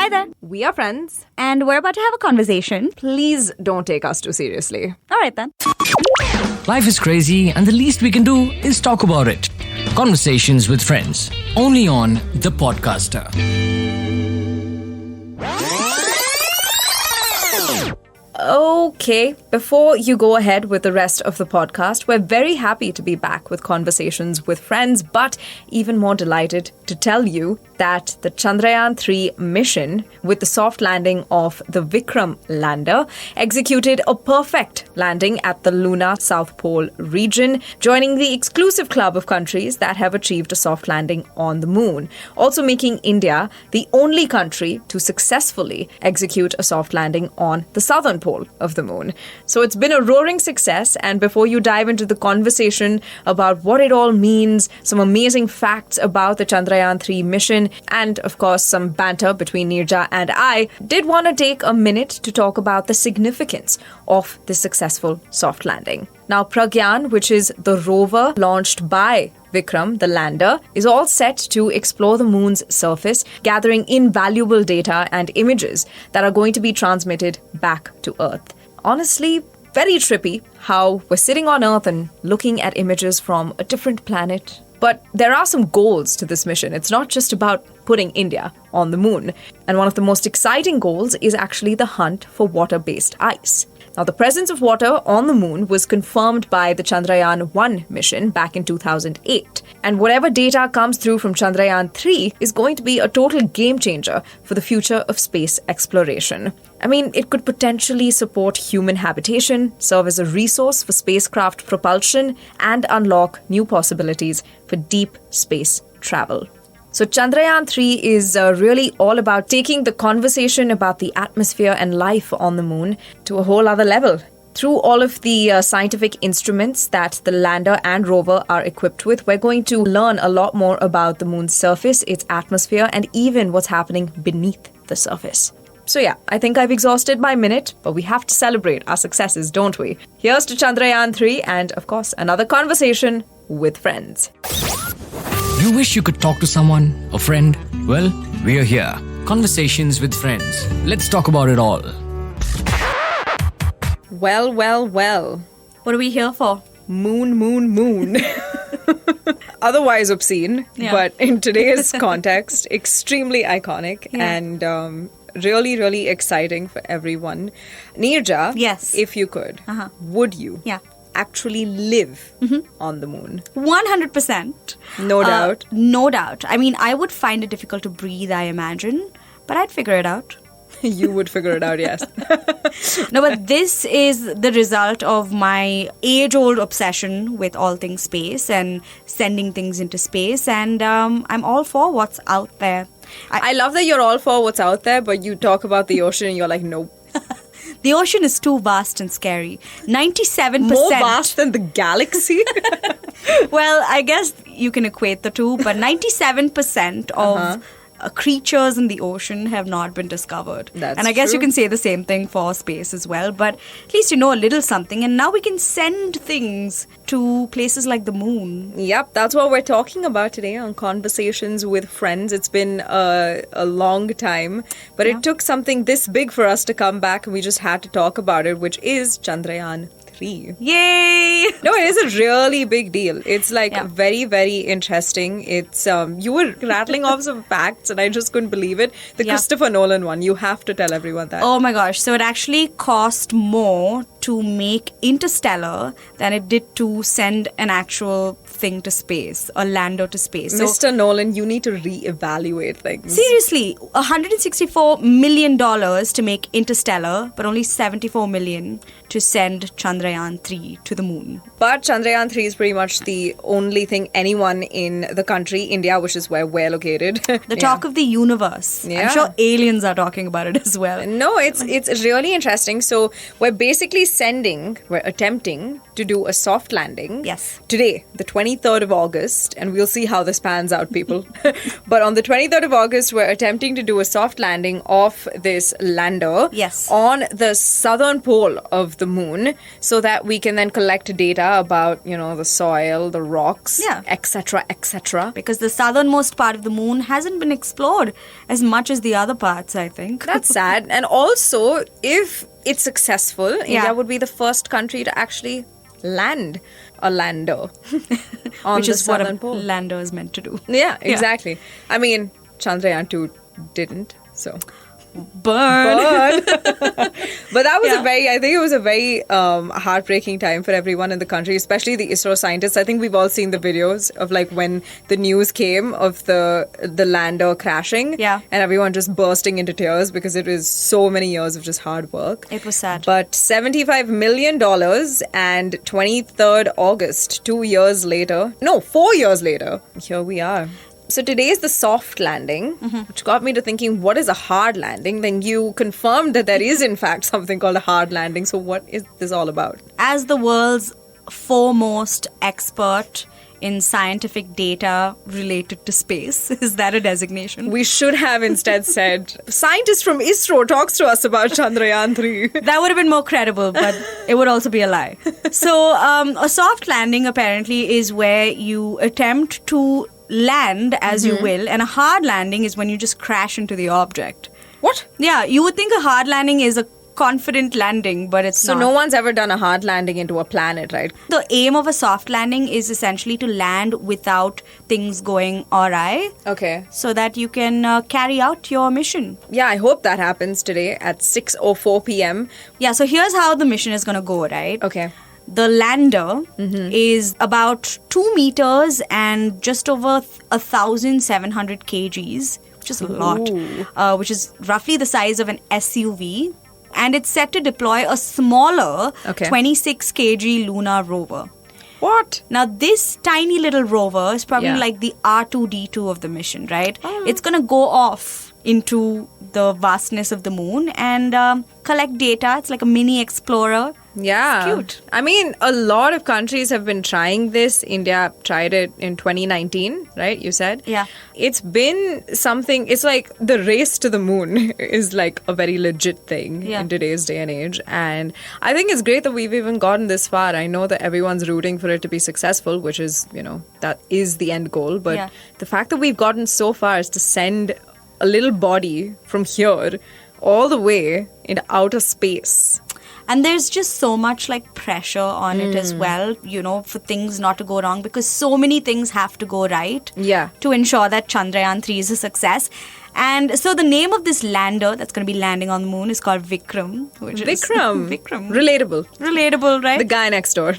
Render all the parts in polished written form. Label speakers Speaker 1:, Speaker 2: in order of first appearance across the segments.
Speaker 1: Hi there.
Speaker 2: We are friends.
Speaker 1: And we're about to have a conversation.
Speaker 2: Please don't take us too seriously.
Speaker 1: All right, then.
Speaker 3: Life is crazy, and the least we can do is talk about it. Conversations with Friends. Only on The Podcaster.
Speaker 2: Okay, before you go ahead with the rest of the podcast, we're very happy to be back with Conversations with Friends, but even more delighted to tell you that the Chandrayaan 3 mission with the soft landing of the Vikram lander executed a perfect landing at the lunar South Pole region, joining the exclusive club of countries that have achieved a soft landing on the moon, also making India the only country to successfully execute a soft landing on the southern pole of the moon. So it's been a roaring success, and before you dive into the conversation about what it all means, some amazing facts about the Chandrayaan 3 mission, and of course some banter between Neerja and I, did want to take a minute to talk about the significance of the successful soft landing. Now, Pragyan, which is the rover launched by Vikram, the lander, is all set to explore the moon's surface, gathering invaluable data and images that are going to be transmitted back to Earth. Honestly, very trippy how we're sitting on Earth and looking at images from a different planet. But there are some goals to this mission. It's not just about putting India on the moon. And one of the most exciting goals is actually the hunt for water-based ice. Now, the presence of water on the moon was confirmed by the Chandrayaan 1 mission back in 2008. And whatever data comes through from Chandrayaan 3 is going to be a total game changer for the future of space exploration. I mean, it could potentially support human habitation, serve as a resource for spacecraft propulsion, and unlock new possibilities for deep space travel. So Chandrayaan 3 is really all about taking the conversation about the atmosphere and life on the moon to a whole other level. Through all of the scientific instruments that the lander and rover are equipped with, we're going to learn a lot more about the moon's surface, its atmosphere, and even what's happening beneath the surface. So yeah, I think I've exhausted my minute, but we have to celebrate our successes, don't we? Here's to Chandrayaan 3 and, of course, another conversation with friends.
Speaker 3: You wish you could talk to someone, a friend? Well, we're here. Conversations with Friends. Let's talk about it all.
Speaker 2: Well.
Speaker 1: What are we here for?
Speaker 2: Moon. Otherwise obscene,
Speaker 1: Yeah.
Speaker 2: but in today's context, extremely iconic and really, really exciting for everyone. Neerja,
Speaker 1: Yes.
Speaker 2: if you could, would you actually live on the moon?
Speaker 1: 100%.
Speaker 2: No doubt.
Speaker 1: No doubt. I mean, I would find it difficult to breathe, I imagine, but I'd figure it out.
Speaker 2: You would figure it out, yes.
Speaker 1: No, but this is the result of my age-old obsession with all things space and sending things into space, and I'm all for what's out there.
Speaker 2: I love that you're all for what's out there, but you talk about the ocean and you're like, nope.
Speaker 1: The ocean is too vast and scary. 97%.
Speaker 2: More vast than the galaxy?
Speaker 1: Well, I guess you can equate the two, but 97% of creatures in the ocean have not been discovered.
Speaker 2: That's
Speaker 1: and I guess
Speaker 2: true.
Speaker 1: you can say the same thing for space as well, but at least you know a little something, and now we can send things to places like the moon.
Speaker 2: Yep, that's what we're talking about today on Conversations with Friends. It's been a long time, but it took something this big for us to come back, and we just had to talk about it, which is Chandrayaan 3.
Speaker 1: Yay!
Speaker 2: No, it is a really big deal. It's very, very interesting. It's you were rattling off some facts and I just couldn't believe it. The Christopher Nolan one, you have to tell everyone that.
Speaker 1: Oh my gosh, so it actually cost more to make Interstellar than it did to send an actual thing to space, a lander to space. So,
Speaker 2: Mr. Nolan, you need to reevaluate things.
Speaker 1: seriously, $164 million to make Interstellar, but only $74 million to send Chandrayaan 3 to the moon.
Speaker 2: But Chandrayaan 3 is pretty much the only thing anyone in the country, India, which is where we're located.
Speaker 1: The talk of the universe.
Speaker 2: Yeah.
Speaker 1: I'm sure aliens are talking about it as well.
Speaker 2: No, it's really interesting. So we're basically we're attempting to do a soft landing.
Speaker 1: Yes.
Speaker 2: Today, the 23rd of August, and we'll see how this pans out, people. But on the 23rd of August, we're attempting to do a soft landing of this lander
Speaker 1: Yes.
Speaker 2: on the southern pole of the moon so that we can then collect data about, the soil, the rocks,
Speaker 1: Yeah.
Speaker 2: etc., etc.
Speaker 1: Because the southernmost part of the moon hasn't been explored as much as the other parts, I think.
Speaker 2: That's sad. And also, if it's successful, India would be the first country to actually land a lander on
Speaker 1: Which
Speaker 2: the
Speaker 1: is what
Speaker 2: southern
Speaker 1: a
Speaker 2: pole.
Speaker 1: lander is meant to do.
Speaker 2: Yeah, exactly. I mean, Chandrayaan 2 didn't, so...
Speaker 1: Burn.
Speaker 2: But that was I think it was a very heartbreaking time for everyone in the country, especially the ISRO scientists. I think we've all seen the videos of like when the news came of the lander crashing,
Speaker 1: Yeah.
Speaker 2: and everyone just bursting into tears because it was so many years of just hard work.
Speaker 1: It was sad.
Speaker 2: But $75 million and 23rd August, 4 years later, here we are. So today is the soft landing, which got me to thinking, what is a hard landing? Then you confirmed that there is, in fact, something called a hard landing. So what is this all about?
Speaker 1: As the world's foremost expert in scientific data related to space, is that a designation?
Speaker 2: We should have instead said, scientist from ISRO talks to us about Chandrayaan 3.
Speaker 1: That would have been more credible, but it would also be a lie. So a soft landing apparently is where you attempt to land as you will, and a hard landing is when you just crash into the object.
Speaker 2: What?
Speaker 1: Yeah, you would think a hard landing is a confident landing, but it's
Speaker 2: So
Speaker 1: not.
Speaker 2: no one's ever done a hard landing into a planet, right?
Speaker 1: The aim of a soft landing is essentially to land without things going awry,
Speaker 2: Okay.
Speaker 1: so that you can carry out your mission.
Speaker 2: Yeah, I hope that happens today at 6:04 p.m.
Speaker 1: Yeah, so here's how the mission is going to go, right?
Speaker 2: Okay.
Speaker 1: The lander is about 2 meters and just over 1,700 kgs, which is a lot, which is roughly the size of an SUV. And it's set to deploy a smaller 26 kg lunar rover.
Speaker 2: What?
Speaker 1: Now, this tiny little rover is probably
Speaker 2: Yeah.
Speaker 1: like the R2-D2 of the mission, right? It's going to go off into the vastness of the moon and collect data. It's like a mini explorer.
Speaker 2: Yeah.
Speaker 1: It's cute.
Speaker 2: I mean, a lot of countries have been trying this. India tried it in 2019, right? You said?
Speaker 1: Yeah.
Speaker 2: It's been something, it's like the race to the moon is like a very legit thing in today's day and age. And I think it's great that we've even gotten this far. I know that everyone's rooting for it to be successful, which is, that is the end goal. But the fact that we've gotten so far is to send a little body from here all the way into outer space.
Speaker 1: And there's just so much like pressure on it as well, for things not to go wrong, because so many things have to go right to ensure that Chandrayaan 3 is a success. And so the name of this lander that's going to be landing on the moon is called Vikram.
Speaker 2: Vikram.
Speaker 1: Vikram.
Speaker 2: Relatable,
Speaker 1: right?
Speaker 2: The guy next door.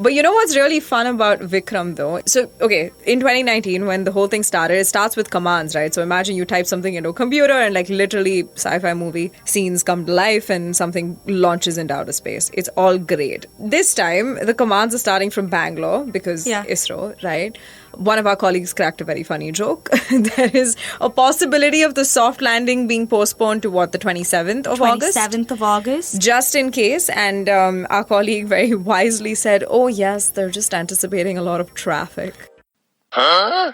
Speaker 2: But you know what's really fun about Vikram though? So, okay, in 2019 when the whole thing started, it starts with commands, right? So imagine you type something into a computer and like literally sci-fi movie scenes come to life and something launches into outer space. It's all great. This time, the commands are starting from Bangalore because ISRO, right? One of our colleagues cracked a very funny joke. There is a possibility of the soft landing being postponed to the 27th of August?
Speaker 1: 27th of August.
Speaker 2: Just in case. And our colleague very wisely said, oh yes, they're just anticipating a lot of traffic. Huh?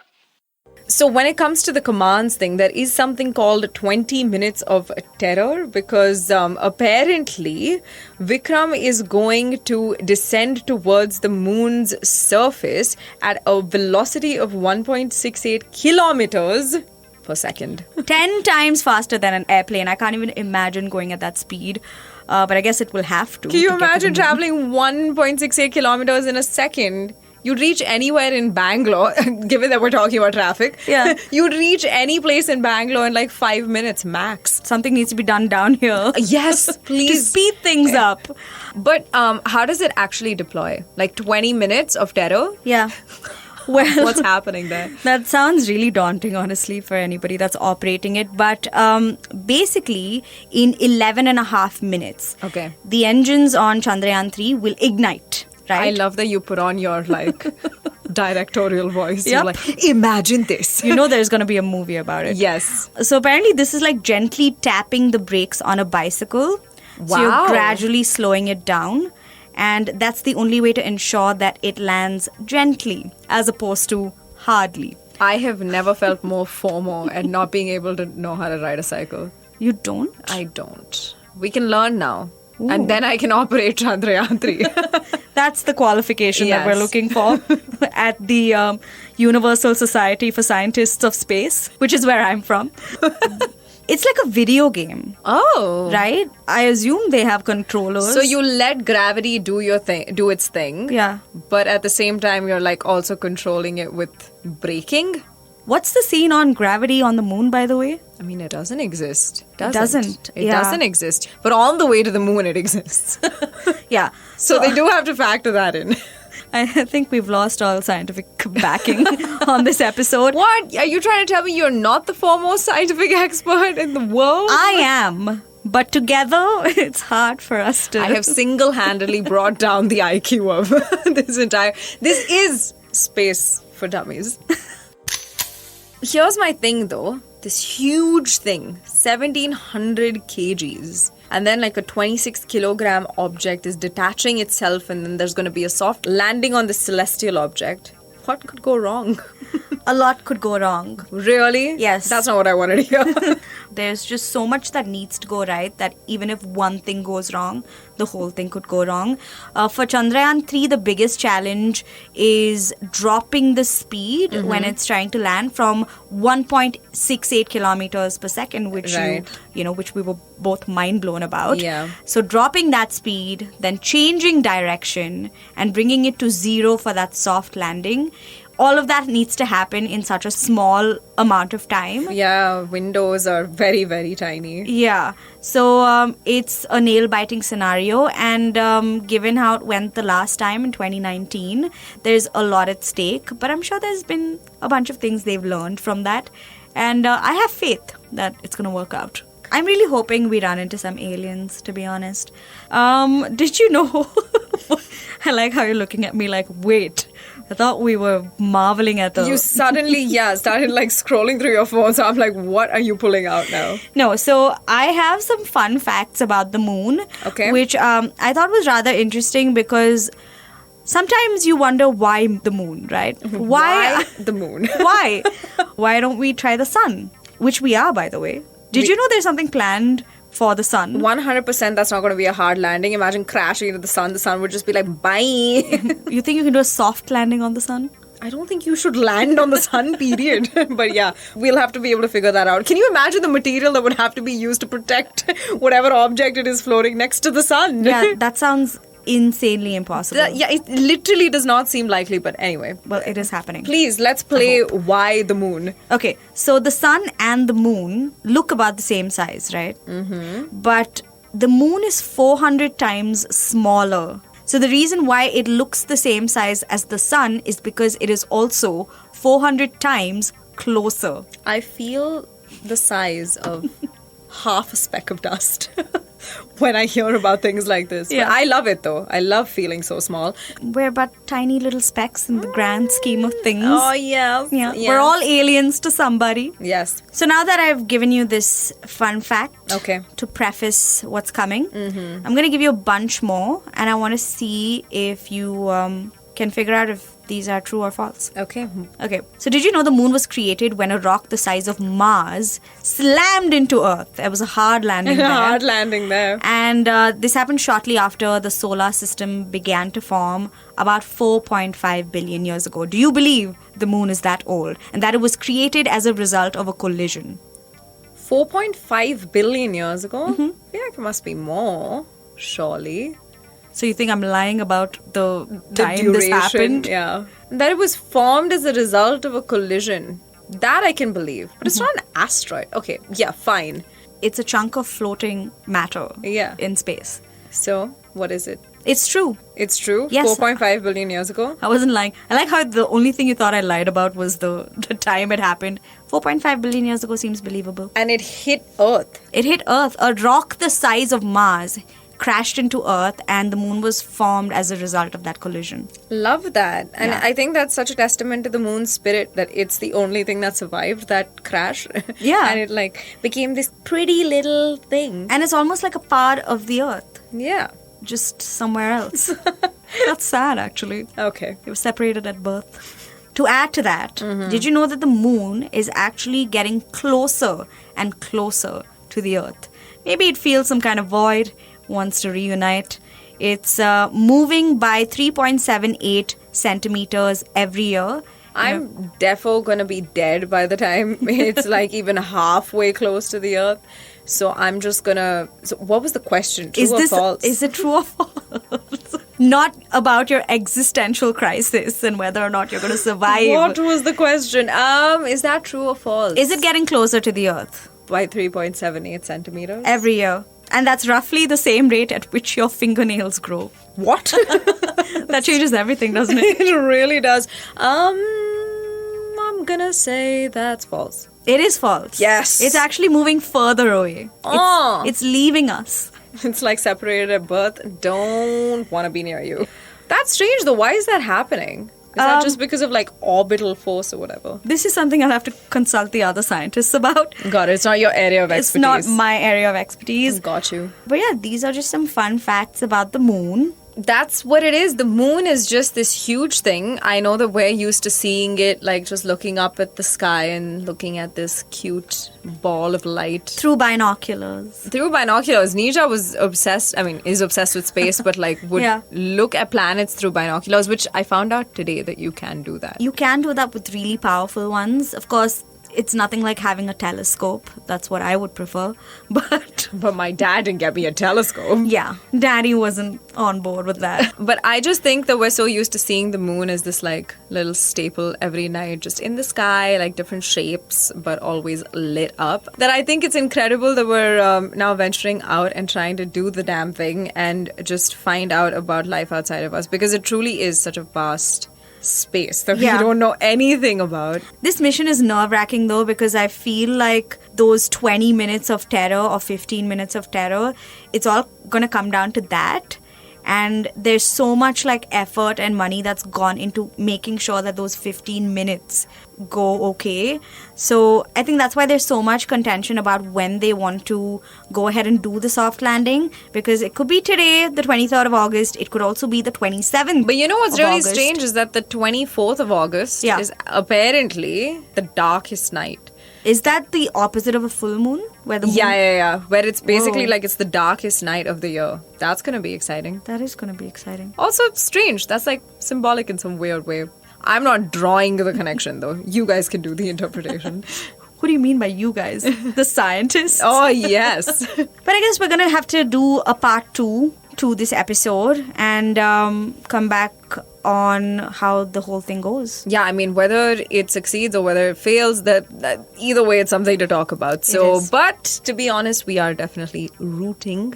Speaker 2: So when it comes to the commands thing, there is something called 20 minutes of terror because apparently Vikram is going to descend towards the moon's surface at a velocity of 1.68 kilometers per second.
Speaker 1: 10 times faster than an airplane. I can't even imagine going at that speed. But I guess it will have to.
Speaker 2: Can you
Speaker 1: to get to
Speaker 2: imagine
Speaker 1: the moon.
Speaker 2: traveling 1.68 kilometers in a second? You'd reach anywhere in Bangalore, given that we're talking about traffic.
Speaker 1: Yeah.
Speaker 2: You'd reach any place in Bangalore in like 5 minutes max.
Speaker 1: Something needs to be done down here.
Speaker 2: Yes, please.
Speaker 1: To speed things up.
Speaker 2: But how does it actually deploy? Like 20 minutes of terror?
Speaker 1: Yeah. Well,
Speaker 2: What's happening there?
Speaker 1: That sounds really daunting, honestly, for anybody that's operating it. But basically, in 11 and a half minutes, the engines on Chandrayaan 3 will ignite. Right?
Speaker 2: I love that you put on your directorial voice.
Speaker 1: Yep.
Speaker 2: You're like, imagine this.
Speaker 1: There's going to be a movie about it.
Speaker 2: Yes.
Speaker 1: So apparently this is like gently tapping the brakes on a bicycle So you're
Speaker 2: Wow.
Speaker 1: gradually slowing it down. And that's the only way to ensure that it lands gently as opposed to hardly.
Speaker 2: I have never felt more FOMO at not being able to know how to ride a cycle.
Speaker 1: You don't?
Speaker 2: I don't. We can learn now. And then I can operate Chandrayaan 3.
Speaker 1: That's the qualification that we're
Speaker 2: Yes.
Speaker 1: looking for at the Universal Society for Scientists of Space, which is where I'm from. It's like a video game,
Speaker 2: Oh.
Speaker 1: right? I assume they have controllers.
Speaker 2: So you let gravity do its thing.
Speaker 1: Yeah.
Speaker 2: But at the same time, you're like also controlling it with braking.
Speaker 1: What's the scene on gravity on the moon, by the way?
Speaker 2: I mean, it doesn't exist.
Speaker 1: Doesn't,
Speaker 2: It
Speaker 1: yeah.
Speaker 2: doesn't exist. But on the way to the moon, it exists.
Speaker 1: Yeah.
Speaker 2: So they do have to factor that in.
Speaker 1: I think we've lost all scientific backing on this episode.
Speaker 2: What? Are you trying to tell me you're not the foremost scientific expert in the world?
Speaker 1: I am. But together, it's hard for us to...
Speaker 2: I have single-handedly brought down the IQ of this entire... This is space for dummies. Here's my thing, though. This huge thing, 1,700 kgs. And then like a 26 kilogram object is detaching itself, and then there's going to be a soft landing on this celestial object. What could go wrong?
Speaker 1: A lot could go wrong.
Speaker 2: Really?
Speaker 1: Yes.
Speaker 2: That's not what I wanted to hear.
Speaker 1: There's just so much that needs to go right that even if one thing goes wrong, the whole thing could go wrong. For Chandrayaan 3, the biggest challenge is dropping the speed when it's trying to land from 1.68 kilometers per second, which
Speaker 2: Right.
Speaker 1: which we were both mind blown about.
Speaker 2: Yeah.
Speaker 1: So dropping that speed, then changing direction and bringing it to 0 for that soft landing. All of that needs to happen in such a small amount of time.
Speaker 2: Yeah, windows are very, very tiny.
Speaker 1: Yeah. So it's a nail-biting scenario, and given how it went the last time in 2019, there's a lot at stake. But I'm sure there's been a bunch of things they've learned from that, and I have faith that it's going to work out. I'm really hoping we run into some aliens, to be honest. Did you know? I like how you're looking at me like, wait. I thought we were marveling at the...
Speaker 2: You suddenly, started like scrolling through your phone. So I'm like, what are you pulling out now?
Speaker 1: No, so I have some fun facts about the moon.
Speaker 2: Okay.
Speaker 1: Which I thought was rather interesting because sometimes you wonder why the moon, right?
Speaker 2: Why the moon?
Speaker 1: Why? Why don't we try the sun? Which we are, by the way. Did you know there's something planned for the sun?
Speaker 2: 100% that's not going to be a hard landing. Imagine crashing into the sun. The sun would just be like, bye.
Speaker 1: You think you can do a soft landing on the sun?
Speaker 2: I don't think you should land on the sun, period. But yeah, we'll have to be able to figure that out. Can you imagine the material that would have to be used to protect whatever object it is floating next to the sun?
Speaker 1: Yeah, that sounds insanely impossible.
Speaker 2: It literally does not seem likely, but anyway.
Speaker 1: Well, it is happening.
Speaker 2: Please, let's play Why the Moon.
Speaker 1: Okay, so the sun and the moon look about the same size, right? Mm-hmm. But the moon is 400 times smaller. So the reason why it looks the same size as the sun is because it is also 400 times closer.
Speaker 2: I feel the size of half a speck of dust when I hear about things like this.
Speaker 1: Yeah.
Speaker 2: But I love it though. I love feeling so small.
Speaker 1: We're but tiny little specks in the grand scheme of things.
Speaker 2: Oh, yes.
Speaker 1: Yeah. We're all aliens to somebody.
Speaker 2: Yes.
Speaker 1: So now that I've given you this fun fact
Speaker 2: Okay.
Speaker 1: to preface what's coming, I'm going to give you a bunch more, and I want to see if you can figure out if these are true or false.
Speaker 2: Okay.
Speaker 1: Okay, so did you know the moon was created when a rock the size of Mars slammed into Earth? It was a hard landing there.
Speaker 2: Hard landing there.
Speaker 1: And this happened shortly after the solar system began to form about 4.5 billion years ago. Do you believe the moon is that old and that it was created as a result of a collision?
Speaker 2: 4.5 billion years ago? I feel like it must be more, surely.
Speaker 1: So you think I'm lying about the time
Speaker 2: duration,
Speaker 1: this happened?
Speaker 2: Yeah. That it was formed as a result of a collision. That I can believe. But it's not an asteroid. Okay, yeah, fine.
Speaker 1: It's a chunk of floating matter in space.
Speaker 2: So, what is it?
Speaker 1: It's true.
Speaker 2: It's true?
Speaker 1: Yes.
Speaker 2: 4.5 billion years ago?
Speaker 1: I wasn't lying. I like how the only thing you thought I lied about was the time it happened. 4.5 billion years ago seems believable.
Speaker 2: And it hit Earth.
Speaker 1: It hit Earth. A rock the size of Mars crashed into Earth, and the moon was formed as a result of that collision.
Speaker 2: Love that. And
Speaker 1: Yeah.
Speaker 2: I think that's such a testament to the moon's spirit that it's the only thing that survived that crash.
Speaker 1: Yeah.
Speaker 2: And it like became this pretty little thing.
Speaker 1: And it's almost like a part of the Earth,
Speaker 2: Yeah.
Speaker 1: just somewhere else. That's sad, actually.
Speaker 2: Okay.
Speaker 1: It was separated at birth. To add to that, did you know that the moon is actually getting closer and closer to the Earth? Maybe it feels some kind of void, wants to reunite. It's moving by 3.78 centimeters every year.
Speaker 2: I'm defo gonna be dead by the time it's like even halfway close to the Earth. So I'm just gonna. So what was the question? True or false?
Speaker 1: Is it true or false? Not about your existential crisis and whether or not you're going to survive.
Speaker 2: What was the question? Is that true or false?
Speaker 1: Is it getting closer to the Earth?
Speaker 2: By 3.78 centimeters?
Speaker 1: Every year. And that's roughly the same rate at which your fingernails grow.
Speaker 2: What?
Speaker 1: That changes everything, doesn't it?
Speaker 2: It really does. I'm gonna say that's false.
Speaker 1: It is false.
Speaker 2: Yes.
Speaker 1: It's actually moving further away.
Speaker 2: Oh.
Speaker 1: It's leaving us.
Speaker 2: It's like separated at birth. Don't want to be near you. That's strange though. Why is that happening? Is that just because of like orbital force or whatever?
Speaker 1: This is something I'll have to consult the other scientists about.
Speaker 2: Got it. It's not your area of expertise.
Speaker 1: It's not my area of expertise.
Speaker 2: Got you.
Speaker 1: But yeah, these are just some fun facts about the moon.
Speaker 2: That's what it is. The moon is just this huge thing. I know that we're used to seeing it like just looking up at the sky and looking at this cute ball of light.
Speaker 1: Through binoculars.
Speaker 2: Through binoculars. Nisha was obsessed, is obsessed with space, but like would
Speaker 1: Yeah.
Speaker 2: look at planets through binoculars, which I found out today that you can do that.
Speaker 1: You can do that with really powerful ones. Of course, it's nothing like having a telescope. That's what I would prefer. But
Speaker 2: But my dad didn't get me a telescope.
Speaker 1: yeah, Daddy wasn't on board with that.
Speaker 2: But I just think that we're so used to seeing the moon as this like little staple every night, just in the sky, like different shapes, but always lit up, that I think it's incredible that we're now venturing out and trying to do the damn thing and just find out about life outside of us, because it truly is such a vast space that
Speaker 1: Yeah.
Speaker 2: we don't know anything about.
Speaker 1: This mission is nerve-wracking though, because I feel like those 20 minutes of terror or 15 minutes of terror, it's all gonna come down to that. And there's so much like effort and money that's gone into making sure that those 15 minutes go okay. So I think that's why there's so much contention about when they want to go ahead and do the soft landing, because it could be today, the 23rd of August. It could also be the 27th.
Speaker 2: But you know what's
Speaker 1: of
Speaker 2: really
Speaker 1: August.
Speaker 2: strange is that the 24th of August
Speaker 1: Yeah.
Speaker 2: is apparently the darkest night.
Speaker 1: Is that the opposite of a full moon? Where the moon
Speaker 2: Yeah. Where it's basically
Speaker 1: Whoa.
Speaker 2: like it's the darkest night of the year. That's going to be exciting.
Speaker 1: That is going to be exciting.
Speaker 2: Also, strange. That's like symbolic in some weird way. I'm not drawing the connection though. You guys can do the interpretation.
Speaker 1: What do you mean by you guys? The scientists?
Speaker 2: Oh, yes.
Speaker 1: But I guess we're going to have to do a part 2 to this episode and come back on how the whole thing goes.
Speaker 2: Yeah, I mean, whether it succeeds or whether it fails, that either way, it's something to talk about. So,
Speaker 1: is.
Speaker 2: but to be honest, we are definitely rooting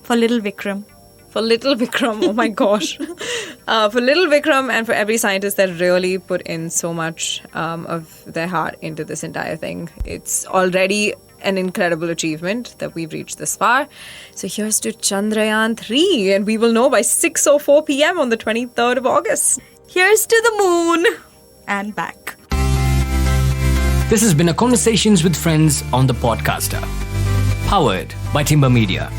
Speaker 1: For little Vikram.
Speaker 2: for little Vikram. Oh my gosh. For little Vikram and for every scientist that really put in so much of their heart into this entire thing. It's already an incredible achievement that we've reached this far. So here's to Chandrayaan 3, and we will know by 6:04 p.m. on the 23rd of August.
Speaker 1: Here's to the moon and back.
Speaker 3: This has been a Conversations with Friends on the Podcaster. Powered by Timber Media.